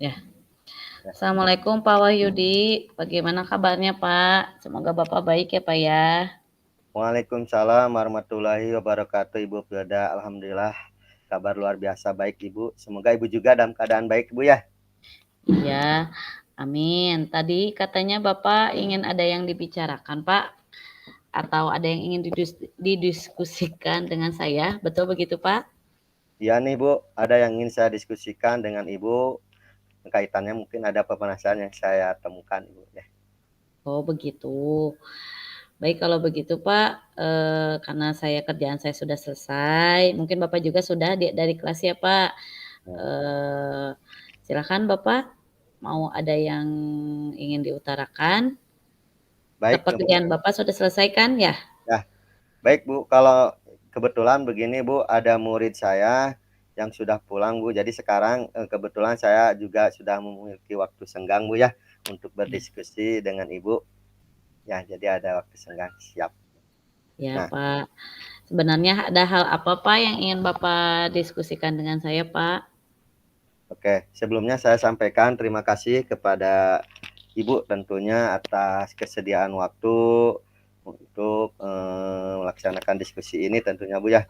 Ya. Ya. Assalamualaikum Pak Wahyudi, bagaimana kabarnya Pak? Semoga Bapak baik ya Pak ya. Waalaikumsalam warahmatullahi wabarakatuh, Ibu Firda. Alhamdulillah, kabar luar biasa baik Ibu. Semoga Ibu juga dalam keadaan baik Ibu ya. Iya, amin. Tadi katanya Bapak ingin ada yang dibicarakan Pak, atau ada yang ingin didiskusikan dengan saya, betul begitu Pak? Iya nih Bu, ada yang ingin saya diskusikan dengan Ibu. Kaitannya mungkin ada pemanasan yang saya temukan Ibu ya. Oh begitu. Baik kalau begitu Pak, karena kerjaan saya sudah selesai, mungkin Bapak juga sudah dari kelas ya Pak. Ya. Eh, Silakan Bapak, mau ada yang ingin diutarakan? Baik Bu. Pekerjaan Bapak sudah selesai kan ya? Ya, baik Bu. Kalau kebetulan begini Bu, ada murid saya yang sudah pulang Bu. Jadi sekarang kebetulan saya juga sudah memiliki waktu senggang Bu ya untuk berdiskusi dengan Ibu. Ya, jadi ada waktu senggang siap. Ya Nah, Pak. Sebenarnya ada hal apa Pak yang ingin Bapak diskusikan dengan saya Pak? oke, sebelumnya saya sampaikan terima kasih kepada Ibu tentunya atas kesediaan waktu untuk melaksanakan diskusi ini tentunya Bu ya.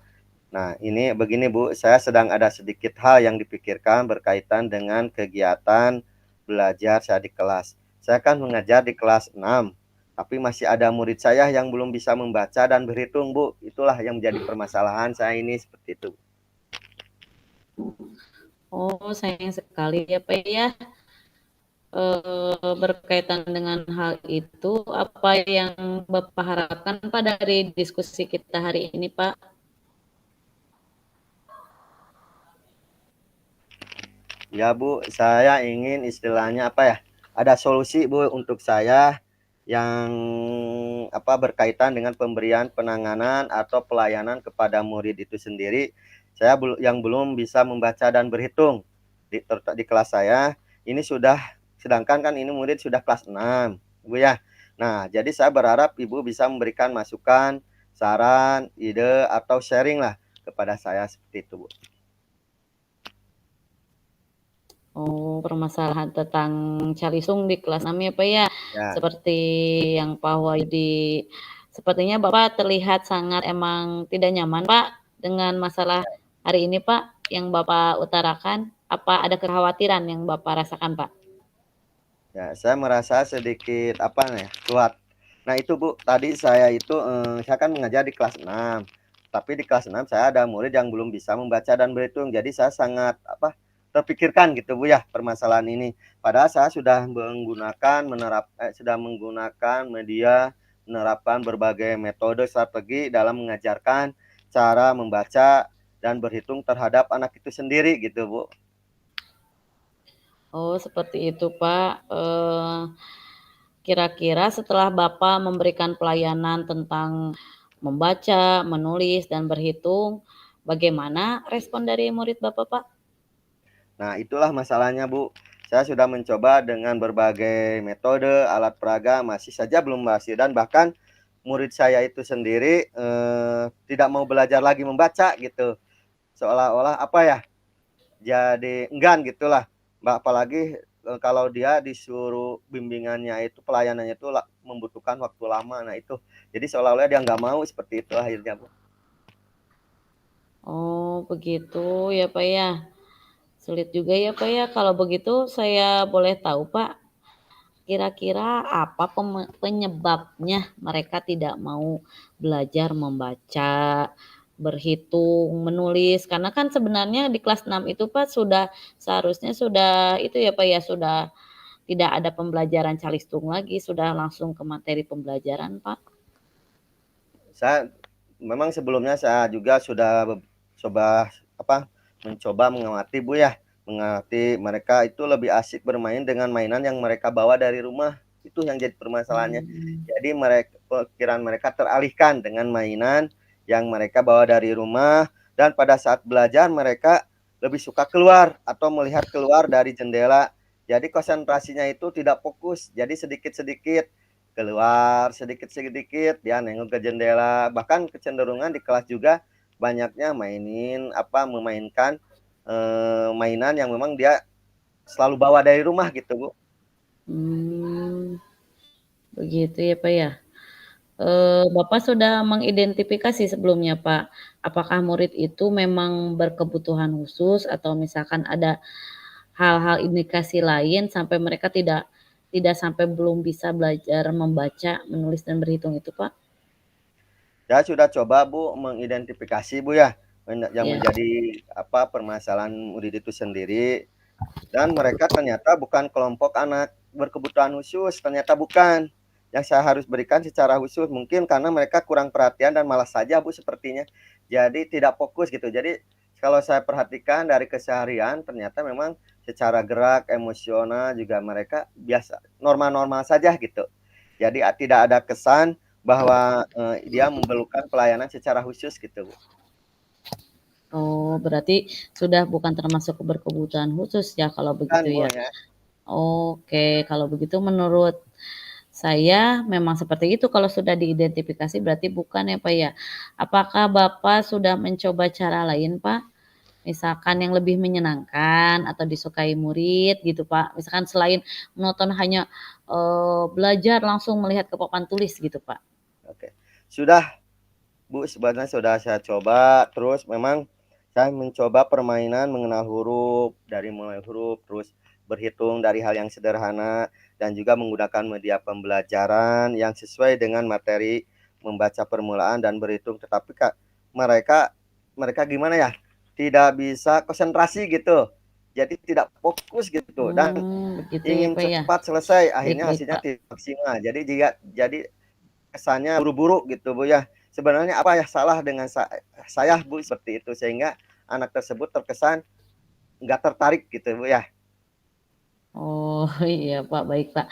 Nah, ini begini Bu, saya sedang ada sedikit hal yang dipikirkan berkaitan dengan kegiatan belajar saya di kelas. Saya kan mengajar di kelas 6, tapi masih ada murid saya yang belum bisa membaca dan berhitung Bu. Itulah yang menjadi permasalahan saya ini seperti itu. Oh sayang sekali ya Pak ya. Berkaitan dengan hal itu, apa yang Bapak harapkan Pak dari diskusi kita hari ini Pak? Ya Bu, saya ingin istilahnya apa ya? Ada solusi Bu untuk saya yang apa berkaitan dengan pemberian penanganan atau pelayanan kepada murid itu sendiri. Saya yang belum bisa membaca dan berhitung di kelas saya. Ini sudah sedangkan kan ini murid sudah kelas 6, Bu ya. Nah, jadi saya berharap Ibu bisa memberikan masukan, saran, ide atau sharing lah kepada saya seperti itu, Bu. Oh, permasalahan tentang calisung di kelas 6 ya Pak ya. Ya. Seperti yang Pak Wahidi, sepertinya Bapak terlihat sangat emang tidak nyaman Pak dengan masalah hari ini Pak yang Bapak utarakan. Apa ada kekhawatiran yang Bapak rasakan Pak? Ya, saya merasa sedikit apa ya, kuat. Nah, itu Bu, tadi saya itu saya kan mengajar di kelas 6. Tapi di kelas 6 saya ada murid yang belum bisa membaca dan berhitung. Jadi saya sangat apa, terpikirkan gitu Bu ya permasalahan ini. Padahal saya sudah sudah menggunakan media, menerapkan berbagai metode strategi dalam mengajarkan cara membaca dan berhitung terhadap anak itu sendiri gitu Bu. Oh, seperti itu, Pak. Kira-kira setelah Bapak memberikan pelayanan tentang membaca, menulis, dan berhitung, bagaimana respon dari murid Bapak, Pak? Nah, itulah masalahnya, Bu. Saya sudah mencoba dengan berbagai metode, alat peraga, masih saja belum berhasil. Dan bahkan murid saya itu sendiri tidak mau belajar lagi membaca gitu. Seolah-olah apa ya, jadi enggan gitulah. Mbak, apalagi kalau dia disuruh bimbingannya itu, pelayanannya itu membutuhkan waktu lama. Nah itu, jadi seolah-olah dia nggak mau seperti itu akhirnya, Bu. Oh, begitu ya, Pak ya. Sulit juga ya, Pak ya. Kalau begitu saya boleh tahu, Pak, kira-kira apa penyebabnya mereka tidak mau belajar membaca, berhitung, menulis? Karena kan sebenarnya di kelas 6 itu Pak seharusnya sudah itu ya Pak ya, sudah tidak ada pembelajaran calistung lagi, sudah langsung ke materi pembelajaran Pak. Saya memang sebelumnya saya juga sudah coba apa mencoba mengamati Bu ya, mengamati mereka itu lebih asik bermain dengan mainan yang mereka bawa dari rumah. Itu yang jadi permasalahannya. Hmm. Jadi pikiran mereka teralihkan dengan mainan yang mereka bawa dari rumah dan pada saat belajar mereka lebih suka keluar atau melihat keluar dari jendela. Jadi konsentrasinya itu tidak fokus. Jadi sedikit-sedikit keluar, sedikit-sedikit dia nengok ke jendela. Bahkan kecenderungan di kelas juga banyaknya memainkan mainan yang memang dia selalu bawa dari rumah gitu, Bu. Begitu ya, Pak, ya? Bapak sudah mengidentifikasi sebelumnya, Pak, apakah murid itu memang berkebutuhan khusus atau misalkan ada hal-hal indikasi lain sampai mereka tidak tidak sampai belum bisa belajar membaca, menulis, dan berhitung itu, Pak? Saya sudah coba, Bu, mengidentifikasi, Bu, ya, yang Iya. menjadi apa, permasalahan murid itu sendiri, dan mereka ternyata bukan kelompok anak berkebutuhan khusus, ternyata bukan. Yang saya harus berikan secara khusus, mungkin karena mereka kurang perhatian dan malas saja, Bu, sepertinya. Jadi tidak fokus gitu. Jadi kalau saya perhatikan dari keseharian, ternyata memang secara gerak, emosional juga mereka biasa, normal-normal saja gitu. Jadi tidak ada kesan bahwa, dia memerlukan pelayanan secara khusus gitu, Bu. Oh, berarti sudah bukan termasuk berkebutuhan khusus ya kalau Bukan, begitu Bu, ya? ya. Oke, kalau begitu menurut saya memang seperti itu kalau sudah diidentifikasi berarti bukan ya, Pak, ya? Apakah Bapak sudah mencoba cara lain, Pak? Misalkan yang lebih menyenangkan atau disukai murid gitu, Pak? Misalkan selain menonton hanya, belajar langsung melihat ke papan tulis gitu, Pak? Oke. Sudah, Bu, sebenarnya sudah saya coba, terus memang saya mencoba permainan mengenal huruf, dari mulai huruf, terus berhitung dari hal yang sederhana, dan juga menggunakan media pembelajaran yang sesuai dengan materi membaca permulaan dan berhitung. Tetapi Kak, mereka mereka gimana ya, tidak bisa konsentrasi gitu. Jadi tidak fokus gitu dan Begitu ya, ingin Pak, ya? cepat selesai, Baik akhirnya baik, hasilnya Pak. tidak maksimal. Jadi kesannya buru-buru gitu, Bu, ya. Sebenarnya apa ya salah dengan saya, Bu, seperti itu, sehingga anak tersebut terkesan nggak tertarik gitu, Bu, ya. Oh, iya, Pak, baik, Pak.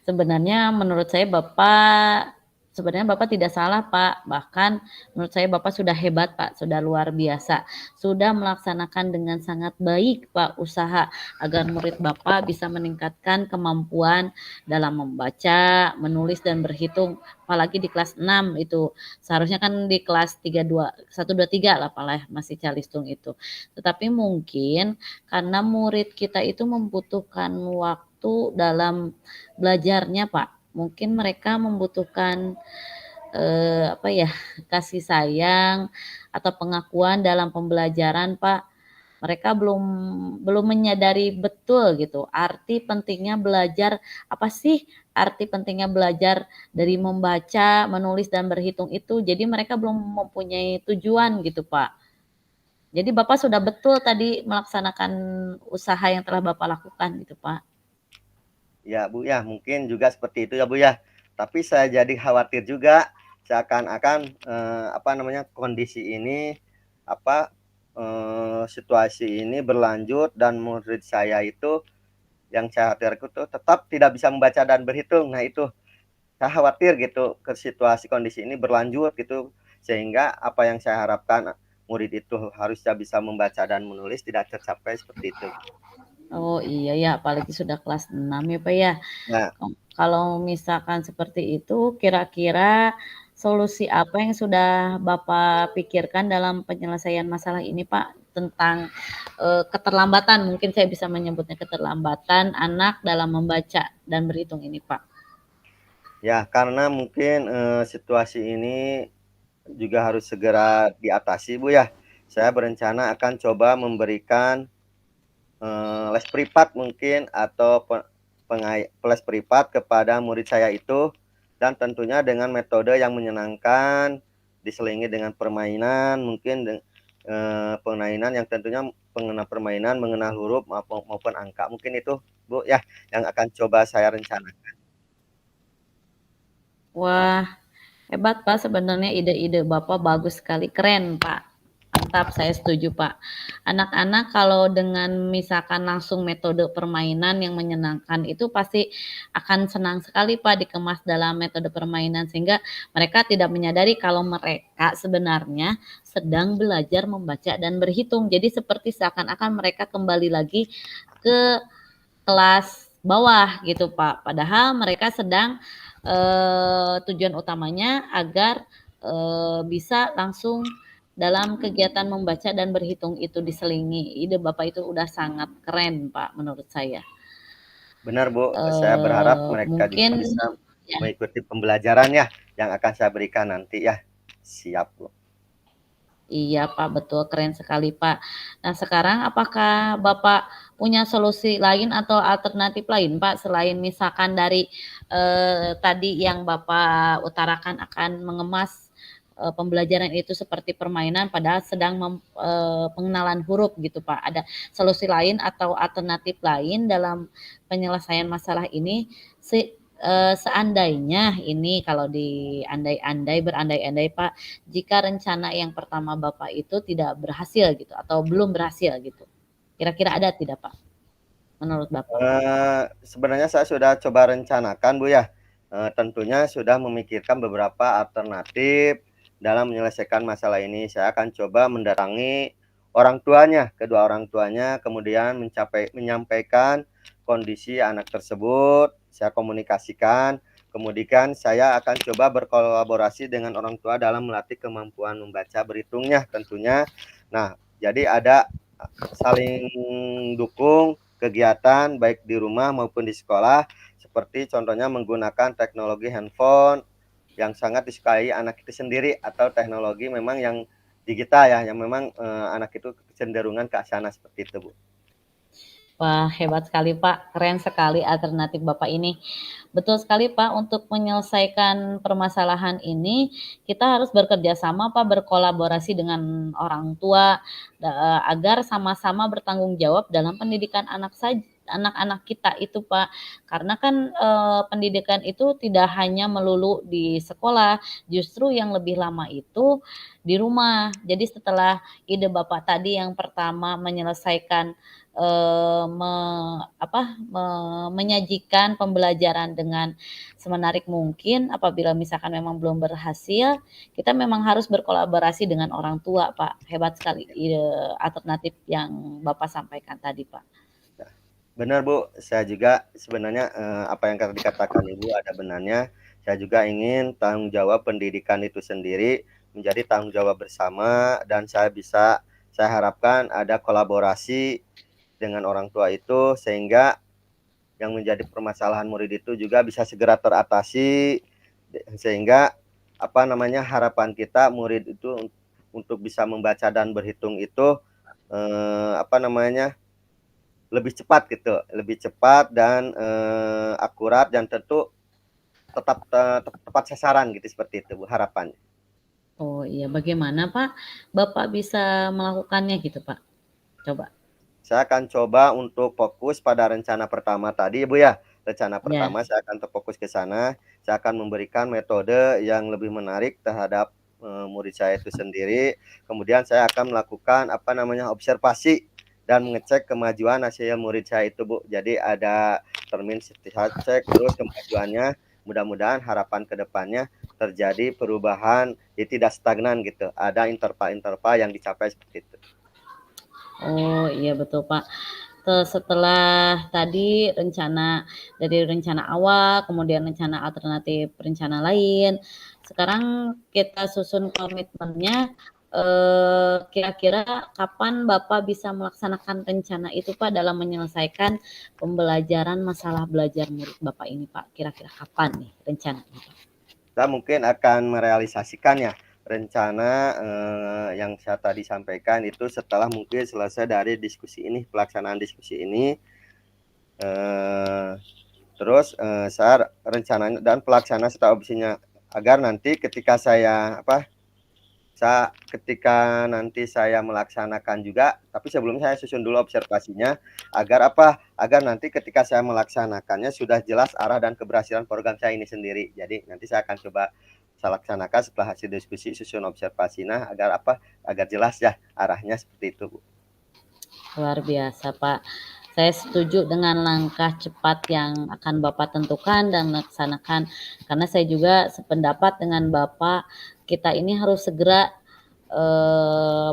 Sebenarnya menurut saya Bapak tidak salah, Pak. Bahkan menurut saya Bapak sudah hebat, Pak, sudah luar biasa. Sudah melaksanakan dengan sangat baik, Pak, usaha agar murid Bapak bisa meningkatkan kemampuan dalam membaca, menulis, dan berhitung. Apalagi di kelas 6 itu. Seharusnya kan di kelas 3, 2, 1, 2, 3 lah, Pak, lah, masih calistung itu. Tetapi mungkin karena murid kita itu membutuhkan waktu dalam belajarnya, Pak. Mungkin mereka membutuhkan, apa ya, kasih sayang atau pengakuan dalam pembelajaran, Pak. Mereka belum belum menyadari betul gitu arti pentingnya belajar, apa sih arti pentingnya belajar dari membaca, menulis, dan berhitung itu. Jadi mereka belum mempunyai tujuan gitu, Pak. Jadi Bapak sudah betul tadi melaksanakan usaha yang telah Bapak lakukan gitu, Pak. Ya, Bu, ya, mungkin juga seperti itu ya, Bu, ya. Tapi saya jadi khawatir juga seakan-akan, apa namanya, kondisi ini, apa, situasi ini berlanjut dan murid saya itu yang saya khawatirkan itu tetap tidak bisa membaca dan berhitung. Nah itu, saya khawatir gitu ke situasi kondisi ini berlanjut gitu, sehingga apa yang saya harapkan murid itu harusnya bisa membaca dan menulis tidak tercapai seperti itu. Oh iya ya, apalagi sudah kelas 6 ya, Pak, ya. Nah, Kalau misalkan seperti itu, kira-kira solusi apa yang sudah Bapak pikirkan dalam penyelesaian masalah ini, Pak? Tentang, keterlambatan, mungkin saya bisa menyebutnya keterlambatan anak dalam membaca dan berhitung ini, Pak. ya karena mungkin, situasi ini juga harus segera diatasi, Bu, ya. Saya berencana akan coba memberikan, les privat mungkin atau les privat kepada murid saya itu, dan tentunya dengan metode yang menyenangkan, diselingi dengan permainan, mungkin permainan yang tentunya permainan mengenal huruf maupun angka. Mungkin itu, Bu, ya, yang akan coba saya rencanakan. Wah, hebat, Pak, sebenarnya ide-ide Bapak bagus sekali, keren, Pak. Mantap, saya setuju, Pak. Anak-anak kalau dengan misalkan langsung metode permainan yang menyenangkan itu pasti akan senang sekali, Pak, dikemas dalam metode permainan sehingga mereka tidak menyadari kalau mereka sebenarnya sedang belajar membaca dan berhitung. Jadi seperti seakan-akan mereka kembali lagi ke kelas bawah gitu, Pak. Padahal mereka sedang, tujuan utamanya agar, bisa langsung dalam kegiatan membaca dan berhitung itu diselingi. Ide Bapak itu udah sangat keren, Pak, menurut saya. Benar Bu, saya berharap mereka juga Mungkin bisa ya, mengikuti pembelajaran ya yang akan saya berikan nanti ya. Siap Bu. iya Pak, betul keren sekali Pak. Nah sekarang apakah Bapak punya solusi lain atau alternatif lain Pak selain misalkan dari tadi yang Bapak utarakan akan mengemas pembelajaran itu seperti permainan padahal sedang pengenalan huruf gitu Pak. Ada solusi lain atau alternatif lain dalam penyelesaian masalah ini? Seandainya ini kalau berandai-andai Pak, jika rencana yang pertama Bapak itu tidak berhasil gitu atau belum berhasil gitu. Kira-kira ada tidak Pak menurut Bapak? Sebenarnya saya sudah coba rencanakan Bu ya. Tentunya sudah memikirkan beberapa alternatif dalam menyelesaikan masalah ini. Saya akan coba mendatangi orang tuanya, kedua orang tuanya, kemudian menyampaikan kondisi anak tersebut, saya komunikasikan, kemudian saya akan coba berkolaborasi dengan orang tua dalam melatih kemampuan membaca berhitungnya tentunya. Nah, jadi ada saling dukung kegiatan baik di rumah maupun di sekolah, seperti contohnya menggunakan teknologi handphone yang sangat disukai anak itu sendiri, atau teknologi memang yang digital ya, yang memang anak itu kecenderungan ke sana seperti itu Bu. Wah, hebat sekali Pak, keren sekali alternatif Bapak ini. Betul sekali Pak, untuk menyelesaikan permasalahan ini kita harus bekerja sama Pak, berkolaborasi dengan orang tua agar sama-sama bertanggung jawab dalam pendidikan anak-anak kita itu Pak. Karena kan pendidikan itu tidak hanya melulu di sekolah, justru yang lebih lama itu di rumah. Jadi setelah ide Bapak tadi yang pertama menyelesaikan menyajikan pembelajaran dengan semenarik mungkin. Apabila misalkan memang belum berhasil, kita memang harus berkolaborasi dengan orang tua, Pak. Hebat sekali ide alternatif yang Bapak sampaikan tadi, Pak. Benar Bu, saya juga sebenarnya apa yang dikatakan Ibu ada benarnya. Saya juga ingin tanggung jawab pendidikan itu sendiri menjadi tanggung jawab bersama, dan saya harapkan ada kolaborasi dengan orang tua itu sehingga yang menjadi permasalahan murid itu juga bisa segera teratasi, sehingga harapan kita murid itu untuk bisa membaca dan berhitung itu lebih cepat gitu, lebih cepat dan akurat, dan tentu tepat sasaran gitu, seperti itu Bu harapannya. Oh iya, bagaimana Pak Bapak bisa melakukannya gitu Pak? Coba. Saya akan coba untuk fokus pada rencana pertama tadi Bu ya. Rencana Ya. pertama saya akan terfokus ke sana, saya akan memberikan metode yang lebih menarik terhadap murid saya itu sendiri. Kemudian saya akan melakukan observasi dan mengecek kemajuan hasil murid saya itu Bu. Jadi ada termin cek terus kemajuannya. Mudah-mudahan harapan ke depannya terjadi perubahan, jadi tidak stagnan gitu. Ada interval-interval yang dicapai seperti itu. Oh iya betul Pak. Setelah tadi dari rencana awal, kemudian rencana alternatif rencana lain, sekarang kita susun komitmennya, kira-kira kapan Bapak bisa melaksanakan rencana itu Pak dalam menyelesaikan pembelajaran masalah belajar murid Bapak ini Pak? Kira-kira kapan nih rencananya Pak? Kita mungkin akan merealisasikannya rencana yang saya tadi sampaikan itu setelah mungkin selesai dari pelaksanaan diskusi ini. Terus saya rencananya dan pelaksana serta opsinya, agar nanti ketika nanti saya melaksanakan juga, tapi sebelum saya susun dulu observasinya, agar nanti ketika saya melaksanakannya sudah jelas arah dan keberhasilan program saya ini sendiri. Jadi nanti saya akan coba saya laksanakan setelah hasil diskusi, susun observasi, agar jelas ya arahnya seperti itu Bu. Luar biasa Pak. Saya setuju dengan langkah cepat yang akan Bapak tentukan dan laksanakan. Karena saya juga sependapat dengan Bapak, kita ini harus segera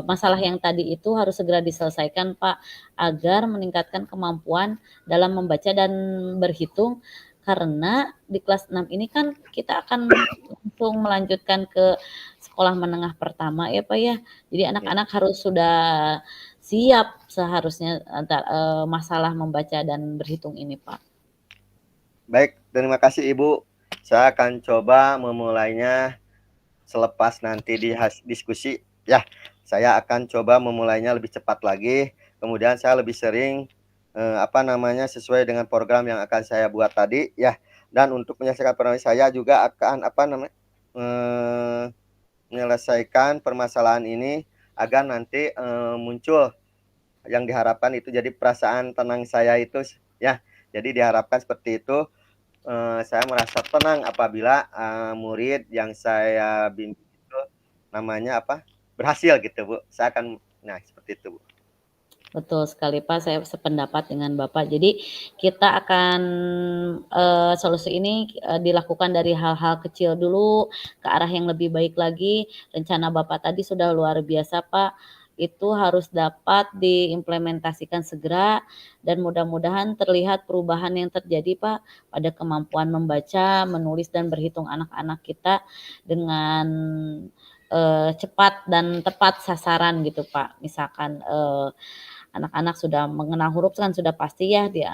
masalah yang tadi itu harus segera diselesaikan Pak, agar meningkatkan kemampuan dalam membaca dan berhitung. Karena di kelas 6 ini kan kita akan langsung melanjutkan ke sekolah menengah pertama ya, Pak, ya. Jadi Ya. anak-anak harus sudah siap seharusnya masalah membaca dan berhitung ini, Pak. Baik, terima kasih Ibu. Saya akan coba memulainya selepas nanti diskusi. Ya, saya akan coba memulainya lebih cepat lagi. Kemudian saya lebih sering sesuai dengan program yang akan saya buat tadi ya. Dan untuk menyelesaikan program saya juga akan menyelesaikan permasalahan ini agar nanti muncul yang diharapkan itu jadi perasaan tenang saya itu ya. Jadi diharapkan seperti itu. Saya merasa tenang apabila murid yang saya bimbing itu berhasil gitu Bu. Saya akan seperti itu Bu. Betul sekali Pak, saya sependapat dengan Bapak. Jadi kita akan solusi ini dilakukan dari hal-hal kecil dulu ke arah yang lebih baik lagi. Rencana Bapak tadi sudah luar biasa Pak. Itu harus dapat diimplementasikan segera dan mudah-mudahan terlihat perubahan yang terjadi Pak pada kemampuan membaca, menulis dan berhitung anak-anak kita dengan cepat dan tepat sasaran gitu Pak. Misalkan anak-anak sudah mengenal huruf kan sudah pasti ya dia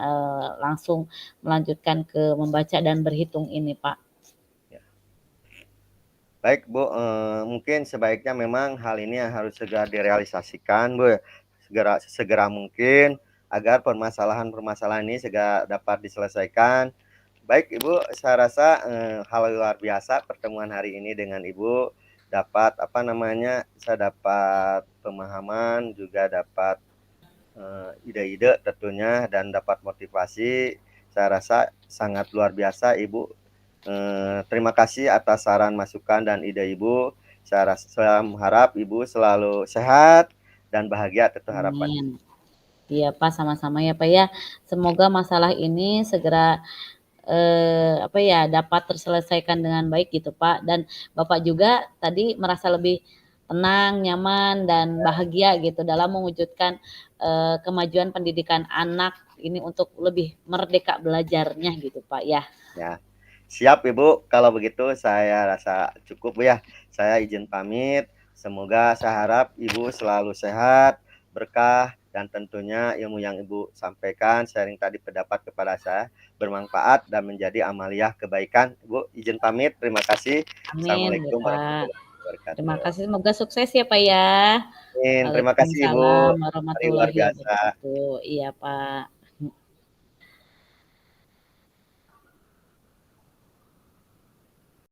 langsung melanjutkan ke membaca dan berhitung ini, Pak. Ya. Baik Bu, mungkin sebaiknya memang hal ini harus segera direalisasikan Bu, segera mungkin agar permasalahan-permasalahan ini segera dapat diselesaikan. Baik Ibu, saya rasa hal luar biasa pertemuan hari ini dengan Ibu dapat saya dapat pemahaman juga dapat ide-ide tentunya dan dapat motivasi. Saya rasa sangat luar biasa Ibu. Terima kasih atas saran masukan dan ide Ibu. Saya mengharap Ibu selalu sehat dan bahagia tentu harapannya. Amin. Iya Pak, sama-sama ya Pak ya. Semoga masalah ini segera dapat terselesaikan dengan baik gitu Pak. Dan Bapak juga tadi merasa lebih tenang, nyaman dan bahagia gitu dalam mewujudkan kemajuan pendidikan anak ini untuk lebih merdeka belajarnya gitu Pak ya. Ya. Siap Ibu, kalau begitu saya rasa cukup ya. Saya izin pamit. Semoga saya harap Ibu selalu sehat, berkah, dan tentunya ilmu yang Ibu sampaikan, sharing tadi pendapat kepada saya, bermanfaat dan menjadi amaliah kebaikan. Ibu izin pamit, terima kasih. Amin ya Assalamualaikum Pak. warahmatullahi Terima wabarakatuh. kasih, semoga sukses ya Pak ya. Amin. Terima kasih Ibu. Waalaikumsalam Hari luar warahmatullahi biasa. wabarakatuh. Iya Pak.